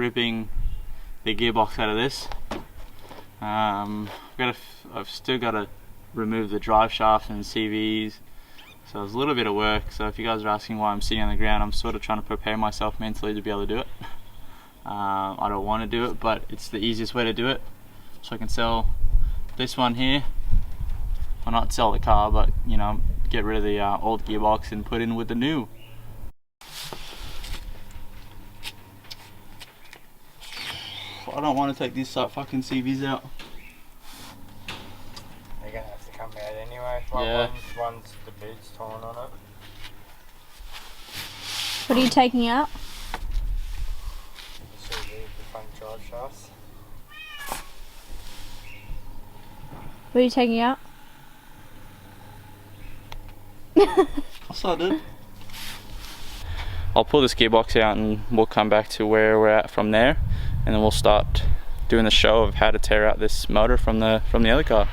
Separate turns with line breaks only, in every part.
ripping the gearbox out of this. I've still got to remove the drive shaft and CVs, so it's a little bit of work. So if you guys are asking why I'm sitting on the ground, I'm sort of trying to prepare myself mentally to be able to do it. I don't want to do it, but it's the easiest way to do it. So I can sell this one here, well, not sell the car, but you know, get rid of the old gearbox and put in with the new. I don't want to take these fucking CVs out.
They're gonna have to come out anyway.
Yeah.
One's the boot's torn on it.
What are you taking out?
The front drive shafts.
What are you taking out?
What's that, dude? I'll pull this gearbox out and we'll come back to where we're at from there, and then we'll start doing the show of how to tear out this motor from the other car.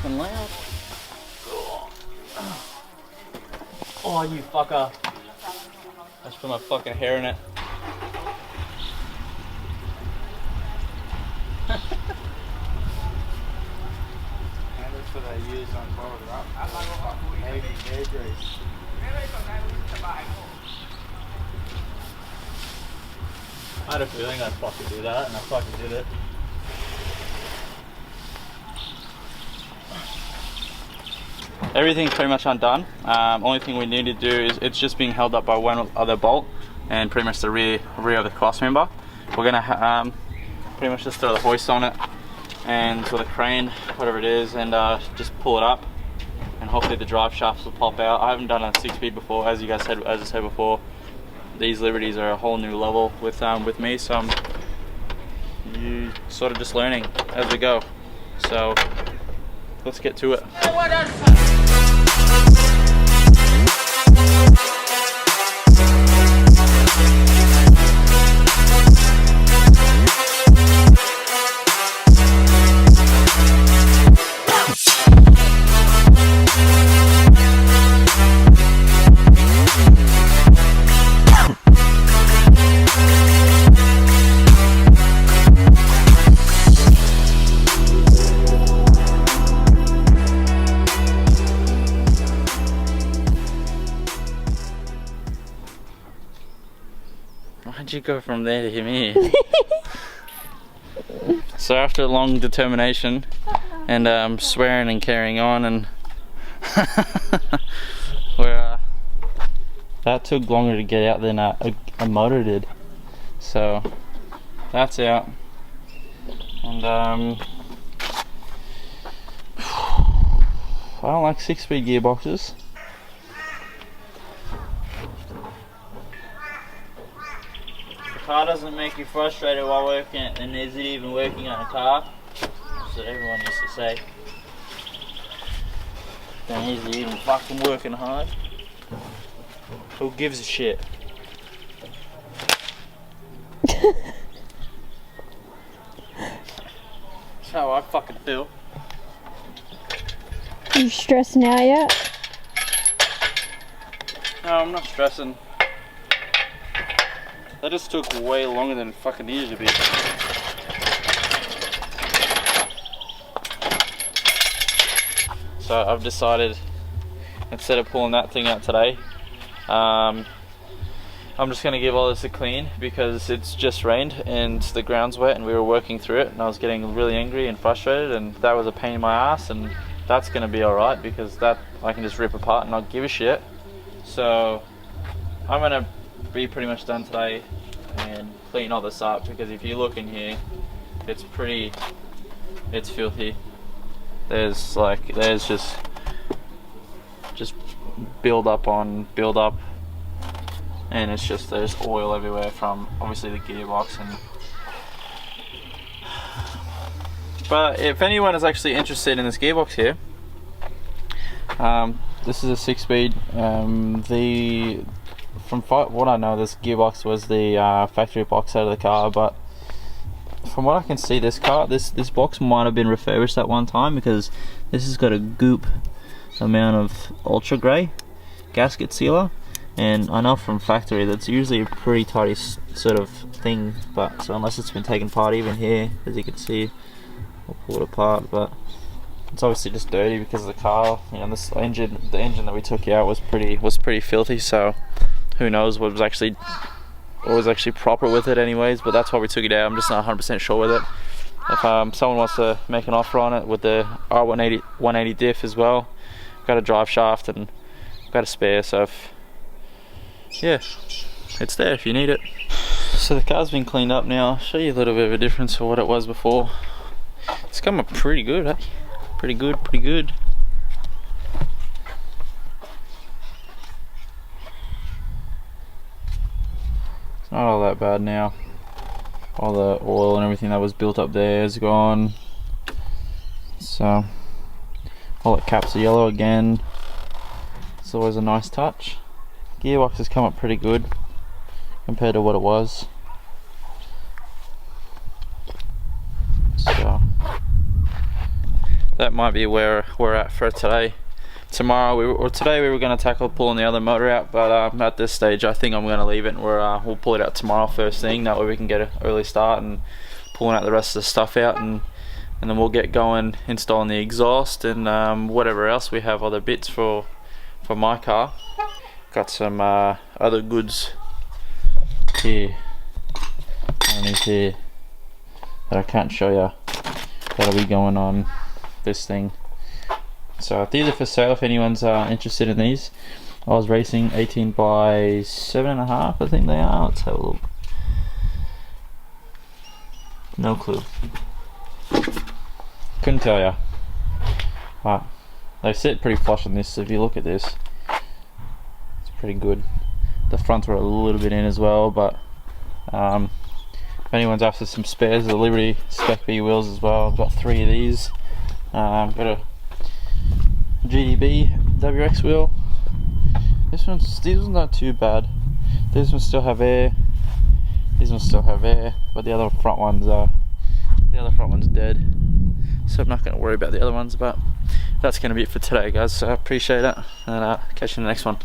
Loud. Oh, you fucker. I just put my fucking hair in it.
And that's what they use on board, right? Heavy hair grease.
I had a feeling I'd fucking do that, and I fucking did it. Everything's pretty much undone. Only thing we need to do is it's just being held up by one other bolt and pretty much the rear of the cross member. We're gonna pretty much just throw the hoist on it and with a crane, whatever it is, and just pull it up, and hopefully the drive shafts will pop out. I haven't done a 6-speed before, as I said before. These Liberties are a whole new level with me, so I'm sort of just learning as we go. So let's get to it. Why'd you go from there to here? So after long determination and swearing and carrying on, and that took longer to get out than a motor did. So that's out, and I don't like 6-speed gearboxes. Car doesn't make you frustrated while working it, then is it even working on a car? That's what everyone used to say. Then is it even fucking working hard? Who gives a shit? That's how I fucking feel.
You stressing out yet?
No, I'm not stressing. That just took way longer than it fucking needed to be. So I've decided, instead of pulling that thing out today, I'm just going to give all this a clean, because it's just rained and the ground's wet and we were working through it, and I was getting really angry and frustrated, and that was a pain in my ass, and that's going to be alright because that I can just rip apart and not give a shit. So I'm gonna be pretty much done today and clean all this up, because if you look in here, it's filthy. There's just build up, and it's just, there's oil everywhere from obviously the gearbox. But if anyone is actually interested in this gearbox here, this is a 6-speed. From what I know, this gearbox was the factory box out of the car, but from what I can see, this box might have been refurbished at one time, because this has got a goop amount of ultra grey gasket sealer, and I know from factory that's usually a pretty tidy sort of thing, but so unless it's been taken apart, even here, as you can see, I'll pull it apart, but it's obviously just dirty because of the car. You know, the engine that we took out was pretty filthy, so who knows what was actually proper with it anyways, but that's why we took it out. I'm just not 100% sure with it. If someone wants to make an offer on it with the R180 diff as well, got a drive shaft and got a spare, so yeah, it's there if you need it. So the car's been cleaned up now. I'll show you a little bit of a difference for what it was before. It's come up pretty good, eh? Pretty good. It's not all that bad now. All the oil and everything that was built up there is gone. So all the caps are yellow again. It's always a nice touch. Gearbox has come up pretty good compared to what it was. So that might be where we're at for today. Today we were going to tackle pulling the other motor out, but at this stage I think I'm going to leave it, and we'll pull it out tomorrow first thing. That way we can get an early start and pulling out the rest of the stuff out, and then we'll get going installing the exhaust and whatever else we have, other bits for my car. Got some other goods here underneath here that I can't show you, that'll be going on this thing. So these are for sale if anyone's interested in these. I was racing 18 by 7.5, I think they are. Let's have a look. No clue. Couldn't tell ya. But they sit pretty flush on this, so if you look at this, it's pretty good. The fronts were a little bit in as well, but if anyone's after some spares, the Liberty Spec B wheels as well. I've got 3 of these. Got a GDB WX wheel. These ones not too bad. These ones still have air. These ones still have air, but the other front one's dead. So I'm not going to worry about the other ones. But that's going to be it for today, guys. So I appreciate it, and catch you in the next one.